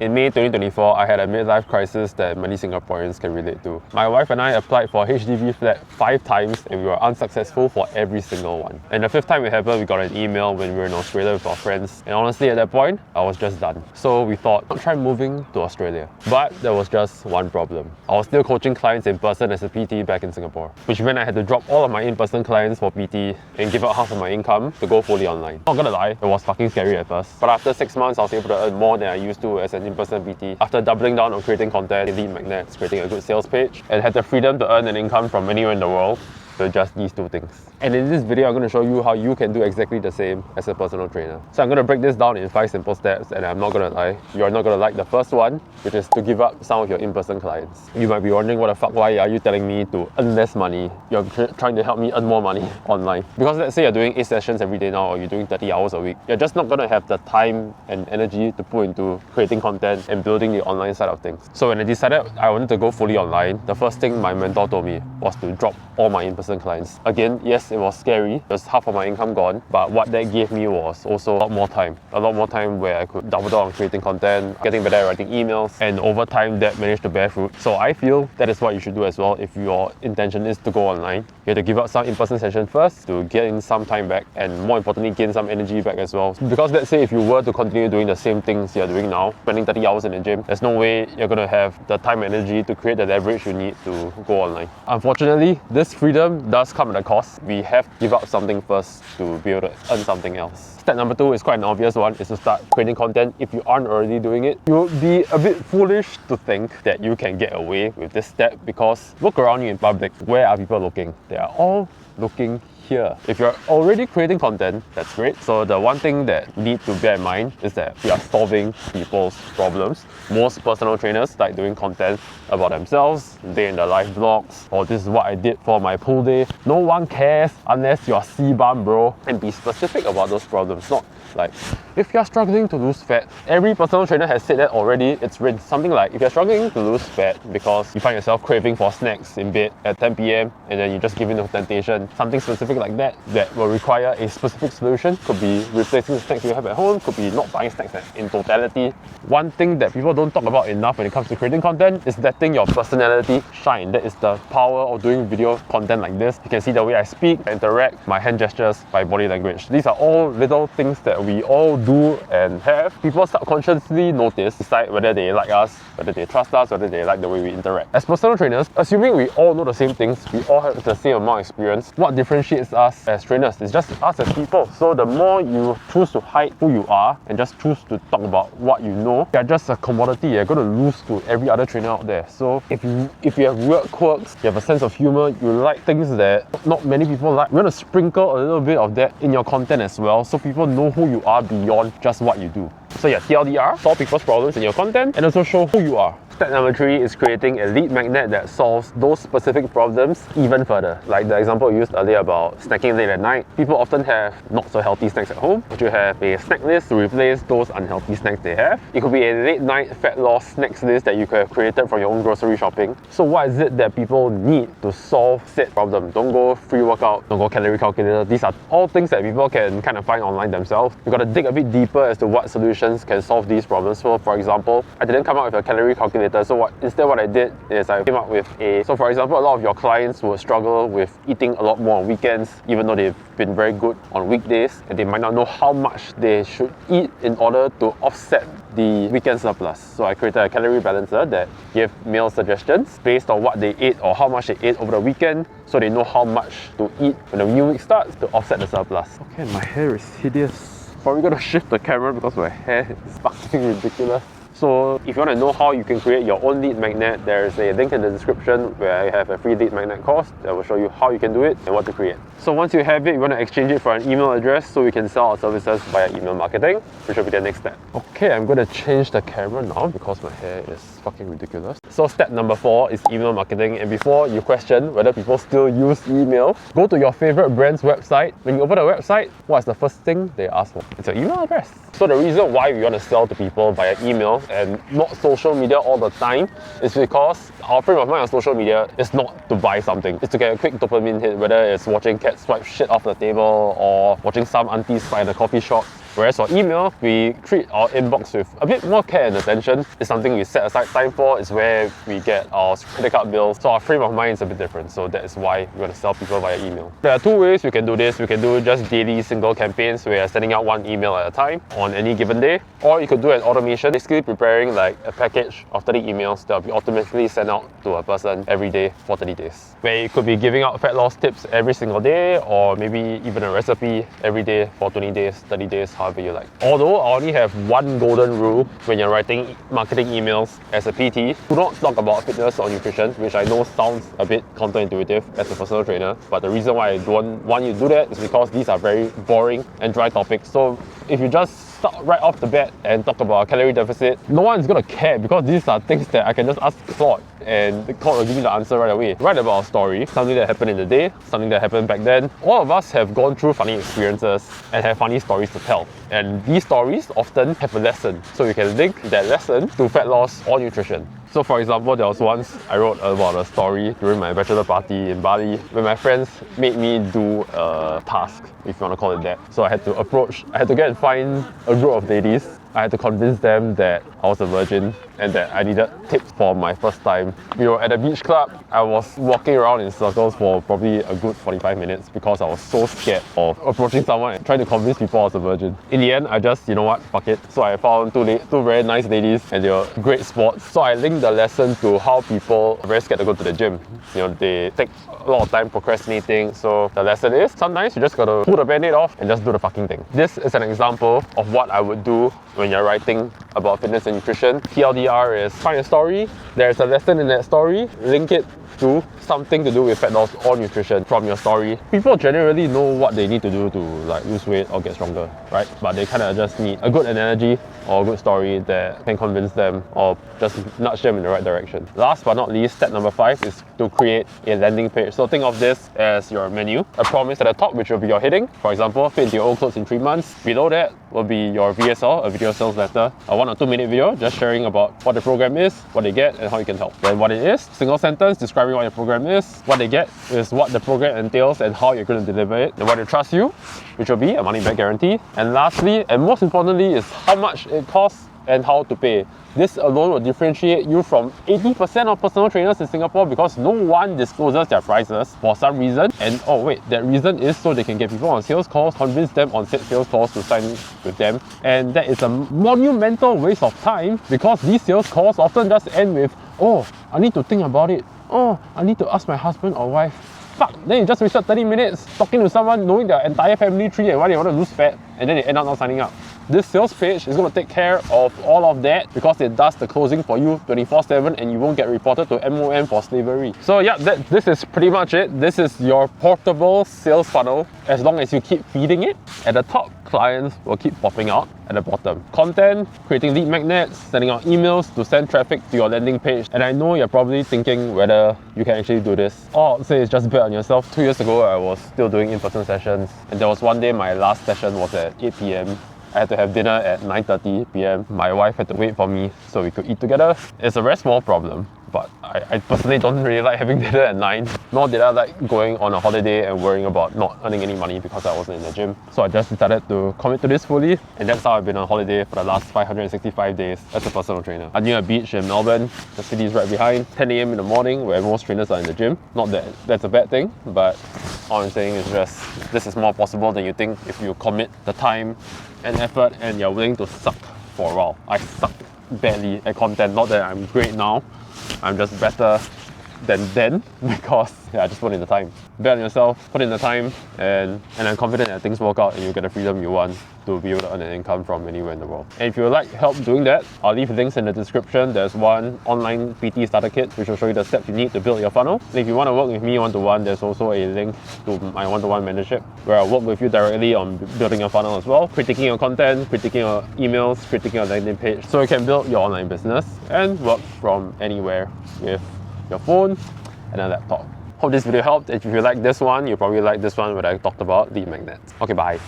In May 2024, I had a midlife crisis that many Singaporeans can relate to. My wife and I applied for a HDB flat 5 times and we were unsuccessful for every single one. And the 5th time it happened, we got an email when we were in Australia with our friends. And honestly, at that point, I was just done. So we thought, I'll try moving to Australia. But there was just one problem. I was still coaching clients in person as a PT back in Singapore, which meant I had to drop all of my in-person clients for PT and give up half of my income to go fully online. Not gonna lie, it was fucking scary at first. But after 6 months, I was able to earn more than I used to as an in-person PT. After doubling down on creating content, lead magnets, creating a good sales page, and had the freedom to earn an income from anywhere in the world, so just these 2 things. And in this video, I'm going to show you how you can do exactly the same as a personal trainer. So I'm going to break this down in 5 simple steps, and I'm not going to lie, you're not going to like the first one, which is to give up some of your in-person clients. You might be wondering, what the fuck, why are you telling me to earn less money? You're trying to help me earn more money online. Because let's say you're doing 8 sessions every day now, or you're doing 30 hours a week, you're just not going to have the time and energy to put into creating content and building the online side of things. So when I decided I wanted to go fully online, the first thing my mentor told me was to drop all my in-person clients. Again, yes, it was scary. There's half of my income gone, but what that gave me was also a lot more time. A lot more time where I could double down on creating content, getting better at writing emails, and over time that managed to bear fruit. So I feel that is what you should do as well if your intention is to go online. You have to give up some in-person session first to gain some time back, and more importantly, gain some energy back as well. Because let's say if you were to continue doing the same things you're doing now, spending 30 hours in the gym, there's no way you're going to have the time and energy to create the leverage you need to go online. Unfortunately, this freedom does come at a cost. We have to give up something first to be able to earn something else. Step number 2 is quite an obvious one, is to start creating content if you aren't already doing it. You would be a bit foolish to think that you can get away with this step, because look around you in public. Where are people looking? They are all looking here. If you're already creating content, that's great. So the one thing that you need to bear in mind is that we are solving people's problems. Most personal trainers like doing content about themselves, day in their life vlogs, or this is what I did for my pool day. No one cares unless you're C-bum, bro. And be specific about those problems. Not like, if you're struggling to lose fat, every personal trainer has said that already. It's written something like, if you're struggling to lose fat because you find yourself craving for snacks in bed at 10 p.m. and then you just give in to temptation, something specific like that will require a specific solution. Could be replacing the snacks you have at home, could be not buying snacks in totality. One thing that people don't talk about enough when it comes to creating content is letting your personality shine. That is the power of doing video content like this. You can see the way I speak, I interact, my hand gestures, my body language. These are all little things that we all do and have. People subconsciously notice, decide whether they like us, whether they trust us, whether they like the way we interact. As personal trainers, assuming we all know the same things, we all have the same amount of experience, what differentiates us as trainers is just us as people. So the more you choose to hide who you are and just choose to talk about what you know, you're just a commodity. You're going to lose to every other trainer out there. So if you have weird quirks, you have a sense of humor, you like things that not many people like, we're going to sprinkle a little bit of that in your content as well, so people know who you are beyond just what you do. So yeah, TLDR, solve people's problems in your content and also show who you are. Step number 3 is creating a lead magnet that solves those specific problems even further. Like the example you used earlier about snacking late at night. People often have not so healthy snacks at home, but you have a snack list to replace those unhealthy snacks they have. It could be a late night fat loss snacks list that you could have created from your own grocery shopping. So what is it that people need to solve said problem? Don't go free workout, don't go calorie calculator. These are all things that people can kind of find online themselves. You've got to dig a bit deeper as to what solutions can solve these problems. So for example, I didn't come up with a calorie calculator. So instead what I did is I came up with so for example, a lot of your clients will struggle with eating a lot more on weekends, even though they've been very good on weekdays, and they might not know how much they should eat in order to offset the weekend surplus. So I created a calorie balancer that gave meal suggestions based on what they ate or how much they ate over the weekend, so they know how much to eat when the new week starts to offset the surplus. Okay, my hair is hideous. Probably gonna shift the camera because my hair is fucking ridiculous. So if you want to know how you can create your own lead magnet, there's a link in the description where I have a free lead magnet course that will show you how you can do it and what to create. So once you have it, you want to exchange it for an email address so we can sell our services via email marketing, which will be the next step. Okay, I'm going to change the camera now because my hair is fucking ridiculous. So step number 4 is email marketing. And before you question whether people still use email, go to your favorite brand's website. When you open the website, what's the first thing they ask for? It's your email address. So the reason why we want to sell to people via email and not social media all the time is because our frame of mind on social media is not to buy something. It's to get a quick dopamine hit, whether it's watching cats swipe shit off the table or watching some aunties fight in a coffee shop Whereas for email, we treat our inbox with a bit more care and attention. It's something we set aside time for. It's where we get our credit card bills. So our frame of mind is a bit different. So that is why we're going to sell people via email. There are two ways we can do this. We can do just daily single campaigns where you're sending out one email at a time on any given day. Or you could do an automation, basically preparing like a package of 30 emails that will be automatically sent out to a person every day for 30 days. Where you could be giving out fat loss tips every single day, or maybe even a recipe every day for 20 days, 30 days, however you like. Although I only have one golden rule when you're writing marketing emails as a PT, do not talk about fitness or nutrition, which I know sounds a bit counterintuitive as a personal trainer, but the reason why I don't want you to do that is because these are very boring and dry topics. So if you just start right off the bat and talk about calorie deficit, no one's gonna care because these are things that I can just ask Claude and Claude will give me the answer right away. Write about a story, something that happened in the day, something that happened back then. All of us have gone through funny experiences and have funny stories to tell. And these stories often have a lesson, so you can link that lesson to fat loss or nutrition. So for example, there was once I wrote about a story during my bachelor party in Bali when my friends made me do a task, if you want to call it that. So I had to go and find a group of ladies. I had to convince them that I was a virgin and that I needed tips for my first time. We were at a beach club. I was walking around in circles for probably a good 45 minutes because I was so scared of approaching someone and trying to convince people I was a virgin. In the end, I just, you know what, fuck it. So I found two very nice ladies and they were great sports. So I linked the lesson to how people are very scared to go to the gym. You know, they take a lot of time procrastinating. So the lesson is sometimes you just gotta pull the band-aid off and just do the fucking thing. This is an example of what I would do when you're writing about fitness and nutrition. TLDR is find a story, there's a lesson in that story, link it to something to do with fat loss or nutrition from your story. People generally know what they need to do to like lose weight or get stronger, right? But they kind of just need a good analogy or a good story that can convince them or just nudge them in the right direction. Last but not least, step number 5 is to create a landing page. So think of this as your menu, a promise at the top which will be your heading. For example, fit into your old clothes in 3 months. Below that will be your VSL, a video sales letter, a 1 or 2 minute video just sharing about what the program is, what they get and how you can help. Then what it is, single sentence describing what your program is. What they get is what the program entails and how you're going to deliver it. And what they trust you, which will be a money back guarantee. And lastly, and most importantly, is how much it costs and how to pay. This alone will differentiate you from 80% of personal trainers in Singapore because no one discloses their prices for some reason. And oh wait, that reason is so they can get people on sales calls, convince them on said sales calls to sign with them. And that is a monumental waste of time because these sales calls often just end with, oh, I need to think about it. Oh, I need to ask my husband or wife. Fuck, then you just wasted 30 minutes talking to someone knowing their entire family tree and why they want to lose fat, and then they end up not signing up. This sales page is going to take care of all of that because it does the closing for you 24/7 and you won't get reported to MOM for slavery. So yeah, this is pretty much it. This is your portable sales funnel. As long as you keep feeding it, at the top, clients will keep popping out at the bottom. Content, creating lead magnets, sending out emails to send traffic to your landing page. And I know you're probably thinking whether you can actually do this. Or I'll say it's just bet on yourself. 2 years ago, I was still doing in-person sessions. And there was one day my last session was at 8 p.m. I had to have dinner at 9:30 p.m. My wife had to wait for me so we could eat together. It's a very small problem, but I personally don't really like having dinner at 9. Nor did I like going on a holiday and worrying about not earning any money because I wasn't in the gym. So I just decided to commit to this fully, and that's how I've been on holiday for the last 565 days as a personal trainer. I'm near a beach in Melbourne. The city is right behind. 10 a.m. in the morning where most trainers are in the gym. Not that that's a bad thing, but all I'm saying is just this is more possible than you think if you commit the time and effort and you're willing to suck for a while. I sucked badly at content. Not that I'm great now, I'm just better than then because I just put in the time. Bet on yourself, put in the time, and I'm confident that things work out and you get the freedom you want to be able to earn an income from anywhere in the world. And if you would like help doing that, I'll leave links in the description. There's one online PT starter kit which will show you the steps you need to build your funnel. And if you want to work with me one-to-one, there's also a link to my one-to-one mentorship where I'll work with you directly on building your funnel as well, critiquing your content, critiquing your emails, critiquing your landing page, so you can build your online business and work from anywhere with your phone and a laptop. Hope this video helped. If you like this one, you'll probably like this one where I talked about lead magnets. Okay, bye.